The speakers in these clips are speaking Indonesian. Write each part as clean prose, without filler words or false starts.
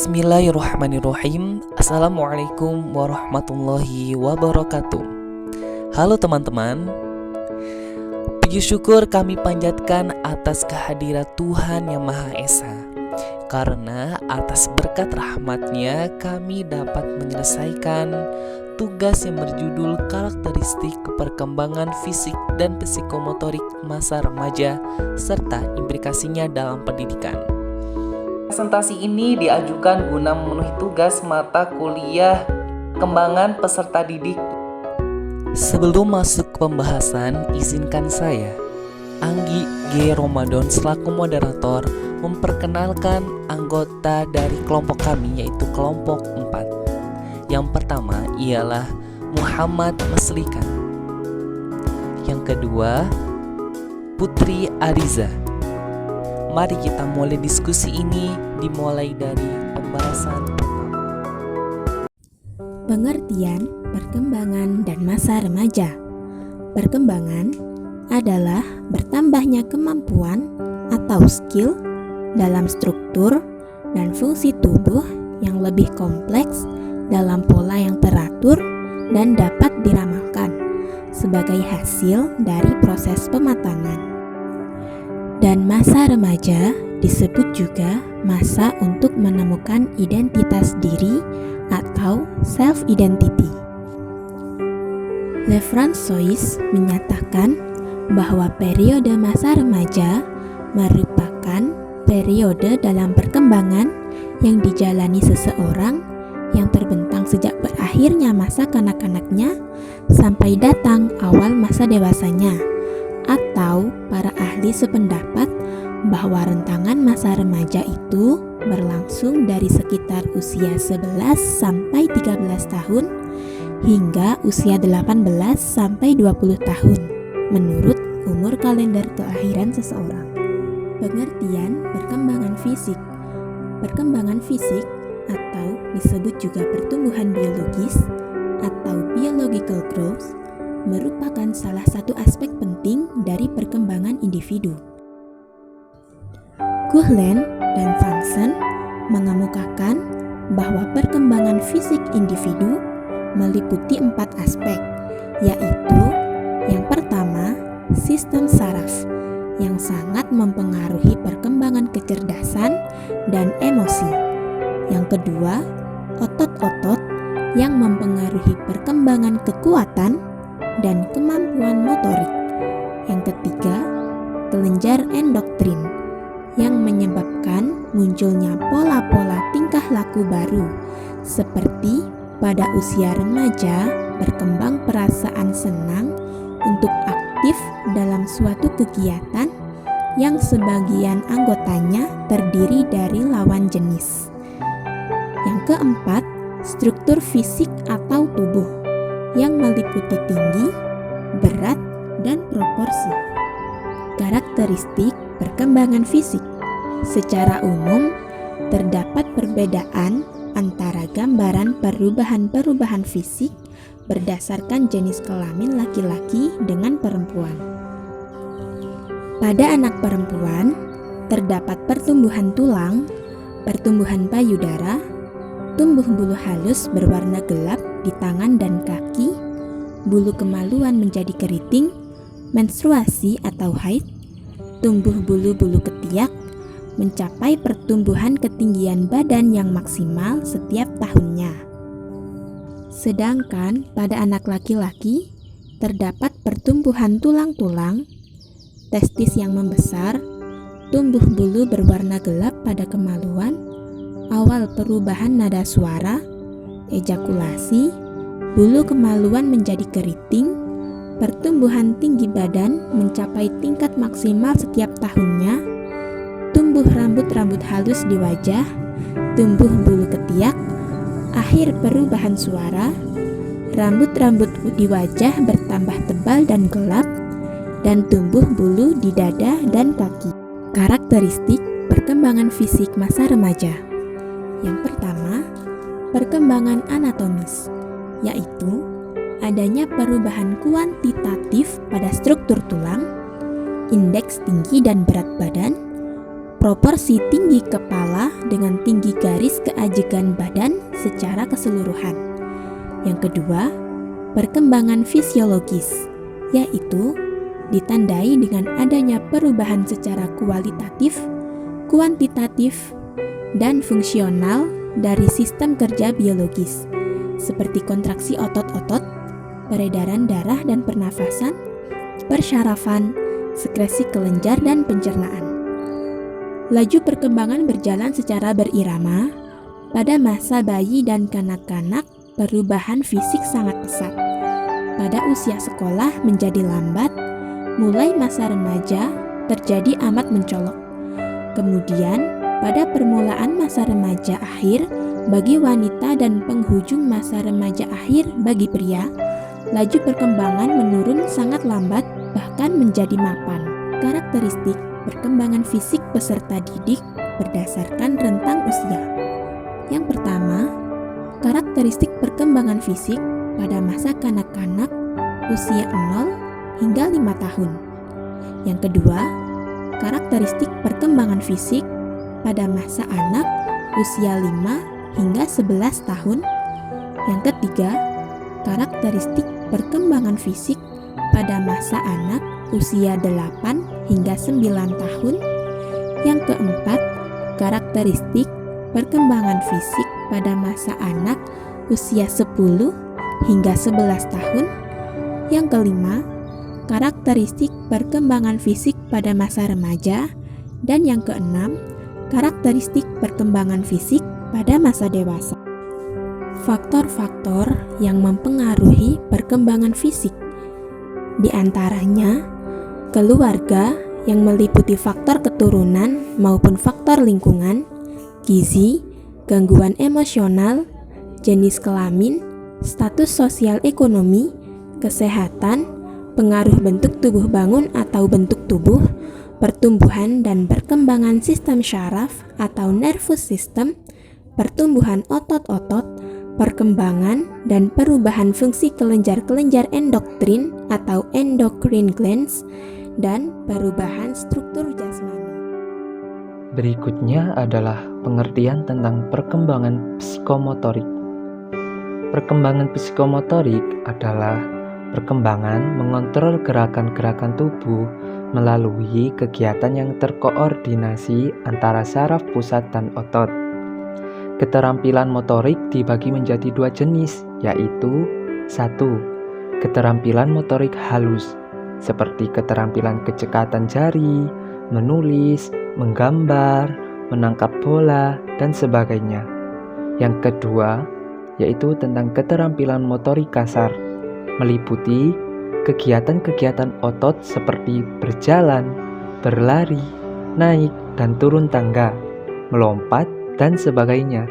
Bismillahirrahmanirrahim. Assalamualaikum warahmatullahi wabarakatuh. Halo teman-teman, puji syukur kami panjatkan atas kehadirat Tuhan Yang Maha Esa. Karena atas berkat rahmat-Nya kami dapat menyelesaikan tugas yang berjudul karakteristik perkembangan fisik dan psikomotorik masa remaja serta implikasinya dalam pendidikan. Presentasi ini diajukan guna memenuhi tugas mata kuliah perkembangan peserta didik. Sebelum masuk ke pembahasan, izinkan saya, Anggi G. Ramadan selaku moderator, memperkenalkan anggota dari kelompok kami, yaitu kelompok 4. Yang pertama ialah Muhammad Maslikan. Yang kedua, Putri Ariza. Mari kita mulai diskusi ini, dimulai dari pembahasan pertama. Pengertian, perkembangan, dan masa remaja. Perkembangan adalah bertambahnya kemampuan atau skill dalam struktur dan fungsi tubuh yang lebih kompleks dalam pola yang teratur dan dapat diramalkan sebagai hasil dari proses pematangan. Dan masa remaja disebut juga masa untuk menemukan identitas diri atau self-identity. Lefrancois menyatakan bahwa periode masa remaja merupakan periode dalam perkembangan yang dijalani seseorang yang terbentang sejak berakhirnya masa kanak-kanaknya sampai datang awal masa dewasanya. Atau para ahli sependapat bahwa rentangan masa remaja itu berlangsung dari sekitar usia 11 sampai 13 tahun hingga usia 18 sampai 20 tahun menurut umur kalender kelahiran seseorang. Pengertian perkembangan fisik. Perkembangan fisik atau disebut juga pertumbuhan biologis atau biological growth merupakan salah satu aspek penting dari perkembangan individu. Kuhlen dan Thomson mengemukakan bahwa perkembangan fisik individu meliputi 4 aspek, yaitu yang pertama, sistem saraf yang sangat mempengaruhi perkembangan kecerdasan dan emosi. Yang kedua, otot-otot yang mempengaruhi perkembangan kekuatan dan kemampuan motorik. Yang ketiga, kelenjar endoktrin yang menyebabkan munculnya pola-pola tingkah laku baru, seperti pada usia remaja berkembang perasaan senang untuk aktif dalam suatu kegiatan yang sebagian anggotanya terdiri dari lawan jenis. Yang keempat, struktur fisik atau tubuh yang meliputi tinggi, berat, dan proporsi. Karakteristik perkembangan fisik. Secara umum, terdapat perbedaan antara gambaran perubahan-perubahan fisik berdasarkan jenis kelamin laki-laki dengan perempuan. Pada anak perempuan, terdapat pertumbuhan tulang, pertumbuhan payudara, tumbuh bulu halus berwarna gelap di tangan dan kaki, bulu kemaluan menjadi keriting, menstruasi atau haid, tumbuh bulu-bulu ketiak, mencapai pertumbuhan ketinggian badan yang maksimal setiap tahunnya. Sedangkan pada anak laki-laki, terdapat pertumbuhan tulang-tulang, testis yang membesar, tumbuh bulu berwarna gelap pada kemaluan, awal perubahan nada suara, ejakulasi, bulu kemaluan menjadi keriting, pertumbuhan tinggi badan mencapai tingkat maksimal setiap tahunnya, tumbuh rambut-rambut halus di wajah, tumbuh bulu ketiak, akhir perubahan suara, rambut-rambut di wajah bertambah tebal dan gelap, dan tumbuh bulu di dada dan kaki. Karakteristik perkembangan fisik masa remaja. Yang pertama, perkembangan anatomis, yaitu adanya perubahan kuantitatif pada struktur tulang, indeks tinggi dan berat badan, proporsi tinggi kepala dengan tinggi garis keajegan badan secara keseluruhan. Yang kedua, perkembangan fisiologis, yaitu ditandai dengan adanya perubahan secara kualitatif, kuantitatif, dan fungsional dari sistem kerja biologis, seperti kontraksi otot-otot, peredaran darah dan pernafasan, persyarafan, sekresi kelenjar, dan pencernaan. Laju perkembangan berjalan secara berirama. Pada masa bayi dan kanak-kanak, perubahan fisik sangat pesat. Pada usia sekolah menjadi lambat, mulai masa remaja terjadi amat mencolok. Kemudian, pada permulaan masa remaja akhir bagi wanita dan penghujung masa remaja akhir bagi pria, laju perkembangan menurun sangat lambat bahkan menjadi mapan. Karakteristik perkembangan fisik peserta didik berdasarkan rentang usia. Yang pertama, karakteristik perkembangan fisik pada masa kanak-kanak usia 0 hingga 5 tahun. Yang kedua, karakteristik perkembangan fisik pada masa anak usia 5 hingga 11 tahun. Yang ketiga, karakteristik perkembangan fisik pada masa anak usia 8 hingga 9 tahun. Yang keempat, karakteristik perkembangan fisik pada masa anak usia 10 hingga 11 tahun. Yang kelima, karakteristik perkembangan fisik pada masa remaja. Dan yang keenam, karakteristik perkembangan fisik pada masa dewasa. Faktor-faktor yang mempengaruhi perkembangan fisik, di antaranya keluarga yang meliputi faktor keturunan maupun faktor lingkungan, gizi, gangguan emosional, jenis kelamin, status sosial ekonomi, kesehatan, pengaruh bentuk tubuh bangun atau bentuk tubuh, pertumbuhan dan perkembangan sistem syaraf atau nervous system, pertumbuhan otot-otot, perkembangan dan perubahan fungsi kelenjar-kelenjar endokrin atau endocrine glands, dan perubahan struktur jasmani. Berikutnya adalah pengertian tentang perkembangan psikomotorik. Perkembangan psikomotorik adalah perkembangan mengontrol gerakan-gerakan tubuh melalui kegiatan yang terkoordinasi antara saraf pusat dan otot. Keterampilan motorik dibagi menjadi dua jenis, yaitu 1. Keterampilan motorik halus, seperti keterampilan kecekatan jari, menulis, menggambar, menangkap bola, dan sebagainya. Yang kedua, yaitu tentang keterampilan motorik kasar, meliputi kegiatan-kegiatan otot seperti berjalan, berlari, naik dan turun tangga, melompat, dan sebagainya.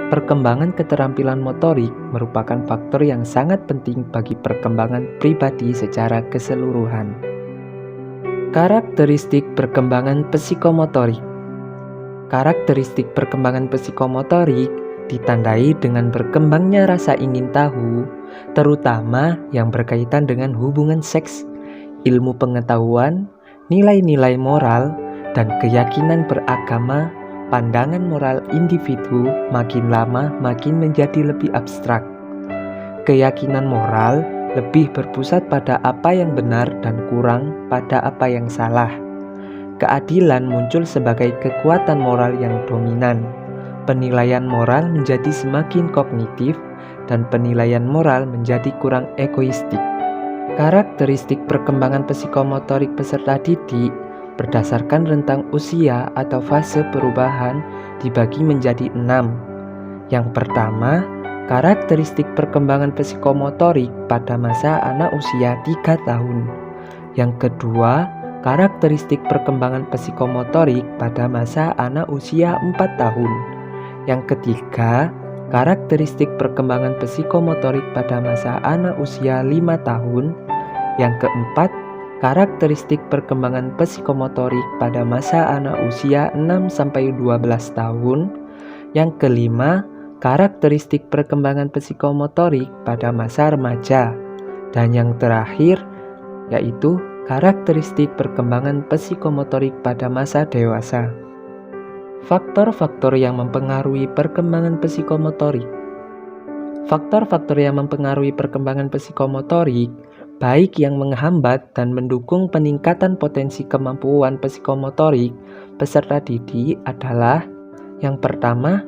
Perkembangan keterampilan motorik merupakan faktor yang sangat penting bagi perkembangan pribadi secara keseluruhan. Karakteristik perkembangan psikomotorik. Karakteristik perkembangan psikomotorik ditandai dengan berkembangnya rasa ingin tahu, terutama yang berkaitan dengan hubungan seks, ilmu pengetahuan, nilai-nilai moral, dan keyakinan beragama. Pandangan moral individu makin lama makin menjadi lebih abstrak. Keyakinan moral lebih berpusat pada apa yang benar dan kurang pada apa yang salah. Keadilan muncul sebagai kekuatan moral yang dominan. Penilaian moral menjadi semakin kognitif dan penilaian moral menjadi kurang egoistik. Karakteristik perkembangan psikomotorik peserta didik berdasarkan rentang usia atau fase perubahan dibagi menjadi 6. Yang pertama, karakteristik perkembangan psikomotorik pada masa anak usia 3 tahun. Yang kedua, karakteristik perkembangan psikomotorik pada masa anak usia 4 tahun. Yang ketiga, karakteristik perkembangan psikomotorik pada masa anak usia 5 tahun. Yang keempat, karakteristik perkembangan psikomotorik pada masa anak usia 6-12 tahun. Yang kelima, karakteristik perkembangan psikomotorik pada masa remaja. Dan yang terakhir, yaitu karakteristik perkembangan psikomotorik pada masa dewasa. faktor-faktor yang mempengaruhi perkembangan psikomotorik. Faktor-faktor yang mempengaruhi perkembangan psikomotorik, baik yang menghambat dan mendukung peningkatan potensi kemampuan psikomotorik peserta didik adalah yang pertama,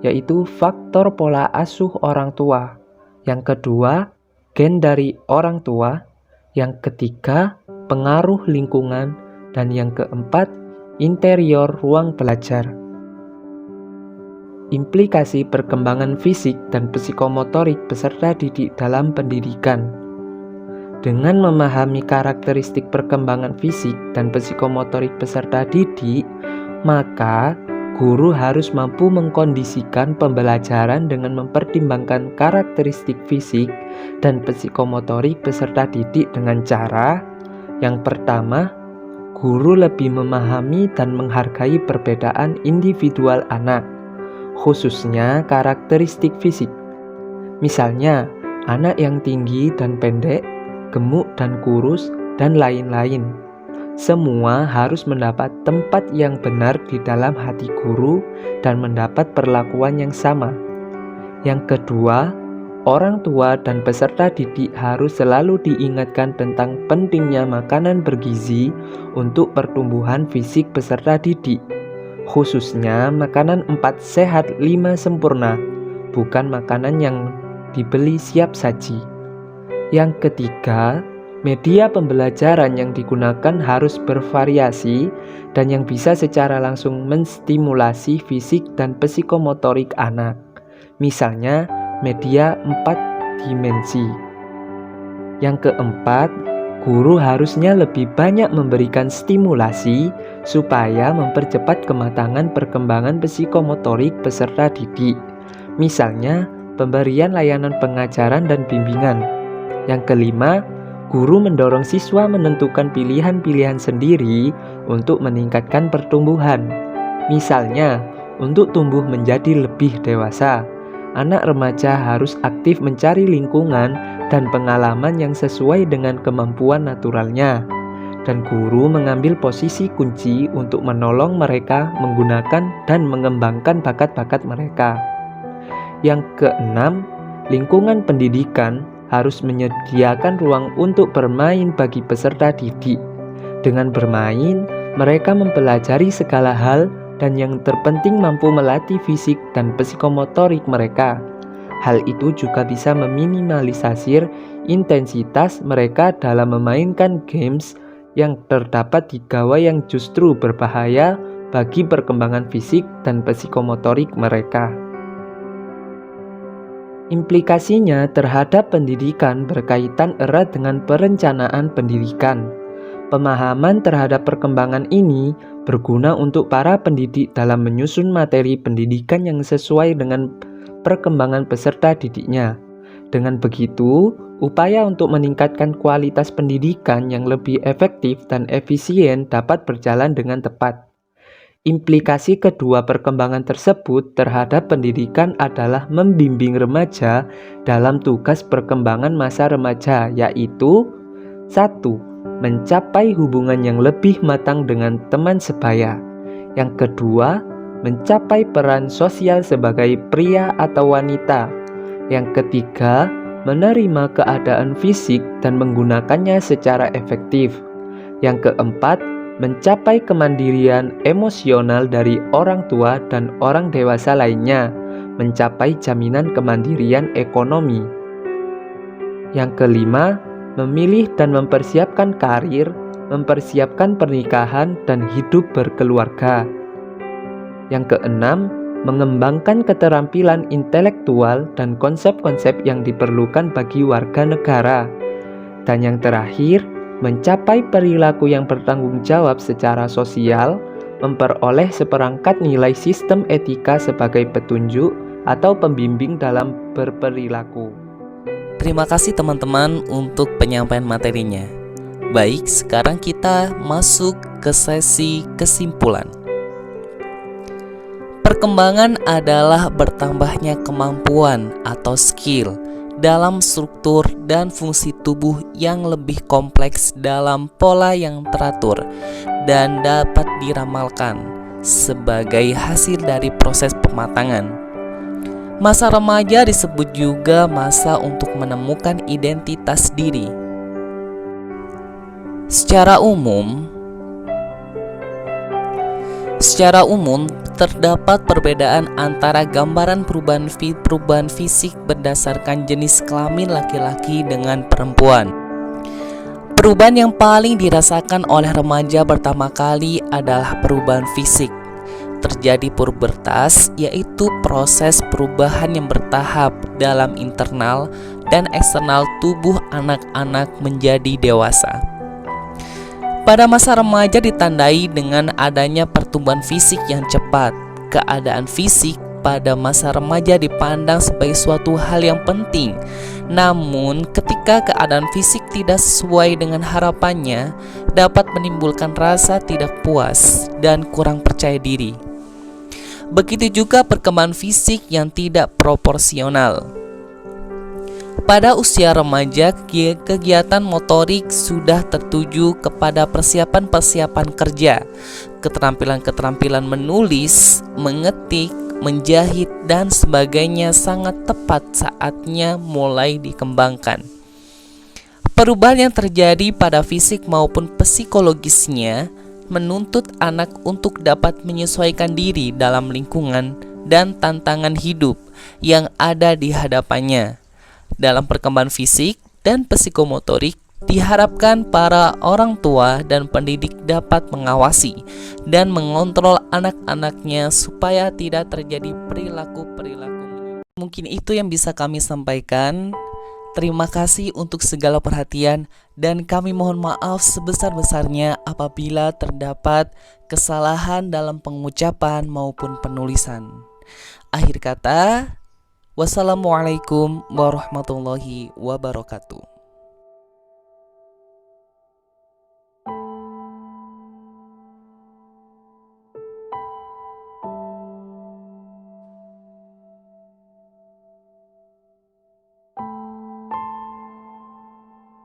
yaitu faktor pola asuh orang tua. Yang kedua, gen dari orang tua. Yang ketiga, pengaruh lingkungan. Dan yang keempat, interior ruang belajar. Implikasi perkembangan fisik dan psikomotorik peserta didik dalam pendidikan. Dengan memahami karakteristik perkembangan fisik dan psikomotorik peserta didik, maka guru harus mampu mengkondisikan pembelajaran dengan mempertimbangkan karakteristik fisik dan psikomotorik peserta didik dengan cara yang pertama, guru lebih memahami dan menghargai perbedaan individual anak, khususnya karakteristik fisik. Misalnya, anak yang tinggi dan pendek, gemuk dan kurus, dan lain-lain. Semua harus mendapat tempat yang benar di dalam hati guru dan mendapat perlakuan yang sama. Yang kedua, orang tua dan peserta didik harus selalu diingatkan tentang pentingnya makanan bergizi untuk pertumbuhan fisik peserta didik. Khususnya makanan 4 sehat 5 sempurna, bukan makanan yang dibeli siap saji. Yang ketiga, media pembelajaran yang digunakan harus bervariasi dan yang bisa secara langsung menstimulasi fisik dan psikomotorik anak. Misalnya, media 4 dimensi. Yang keempat, guru harusnya lebih banyak memberikan stimulasi supaya mempercepat kematangan perkembangan psikomotorik peserta didik. Misalnya, pemberian layanan pengajaran dan bimbingan. Yang kelima, guru mendorong siswa menentukan pilihan-pilihan sendiri untuk meningkatkan pertumbuhan. Misalnya, untuk tumbuh menjadi lebih dewasa, anak remaja harus aktif mencari lingkungan dan pengalaman yang sesuai dengan kemampuan naturalnya, dan guru mengambil posisi kunci untuk menolong mereka menggunakan dan mengembangkan bakat-bakat mereka. Yang keenam, lingkungan pendidikan harus menyediakan ruang untuk bermain bagi peserta didik. Dengan bermain, mereka mempelajari segala hal dan yang terpenting mampu melatih fisik dan psikomotorik mereka. Hal itu juga bisa meminimalisir intensitas mereka dalam memainkan games yang terdapat di gawai yang justru berbahaya bagi perkembangan fisik dan psikomotorik mereka. Implikasinya terhadap pendidikan berkaitan erat dengan perencanaan pendidikan. Pemahaman terhadap perkembangan ini berguna untuk para pendidik dalam menyusun materi pendidikan yang sesuai dengan perkembangan peserta didiknya. Dengan begitu, upaya untuk meningkatkan kualitas pendidikan yang lebih efektif dan efisien dapat berjalan dengan tepat. Implikasi kedua perkembangan tersebut terhadap pendidikan adalah membimbing remaja dalam tugas perkembangan masa remaja, yaitu 1. Mencapai hubungan yang lebih matang dengan teman sebaya. Yang kedua, mencapai peran sosial sebagai pria atau wanita. Yang ketiga, menerima keadaan fisik dan menggunakannya secara efektif. Yang keempat, mencapai kemandirian emosional dari orang tua dan orang dewasa lainnya, mencapai jaminan kemandirian ekonomi. Yang kelima, memilih dan mempersiapkan karir, mempersiapkan pernikahan dan hidup berkeluarga. Yang keenam, mengembangkan keterampilan intelektual dan konsep-konsep yang diperlukan bagi warga negara. Dan yang terakhir, mencapai perilaku yang bertanggung jawab secara sosial, memperoleh seperangkat nilai sistem etika sebagai petunjuk atau pembimbing dalam berperilaku. Terima kasih teman-teman untuk penyampaian materinya. Baik, sekarang kita masuk ke sesi kesimpulan. Perkembangan adalah bertambahnya kemampuan atau skill dalam struktur dan fungsi tubuh yang lebih kompleks dalam pola yang teratur dan dapat diramalkan, sebagai hasil dari proses pematangan. Masa remaja disebut juga masa untuk menemukan identitas diri. Secara umum, terdapat perbedaan antara gambaran perubahan fisik berdasarkan jenis kelamin laki-laki dengan perempuan. Perubahan yang paling dirasakan oleh remaja pertama kali adalah perubahan fisik. Terjadi pubertas, yaitu proses perubahan yang bertahap dalam internal dan eksternal tubuh anak-anak menjadi dewasa. Pada masa remaja ditandai dengan adanya pertumbuhan fisik yang cepat. Keadaan fisik pada masa remaja dipandang sebagai suatu hal yang penting. Namun, ketika keadaan fisik tidak sesuai dengan harapannya, dapat menimbulkan rasa tidak puas dan kurang percaya diri. Begitu juga perkembangan fisik yang tidak proporsional. Pada usia remaja, kegiatan motorik sudah tertuju kepada persiapan-persiapan kerja. Keterampilan-keterampilan menulis, mengetik, menjahit, dan sebagainya sangat tepat saatnya mulai dikembangkan. Perubahan yang terjadi pada fisik maupun psikologisnya menuntut anak untuk dapat menyesuaikan diri dalam lingkungan dan tantangan hidup yang ada di hadapannya. Dalam perkembangan fisik dan psikomotorik, diharapkan para orang tua dan pendidik dapat mengawasi dan mengontrol anak-anaknya supaya tidak terjadi perilaku-perilaku. Mungkin itu yang bisa kami sampaikan. Terima kasih untuk segala perhatian dan kami mohon maaf sebesar-besarnya apabila terdapat kesalahan dalam pengucapan maupun penulisan. Akhir kata, wassalamualaikum warahmatullahi wabarakatuh.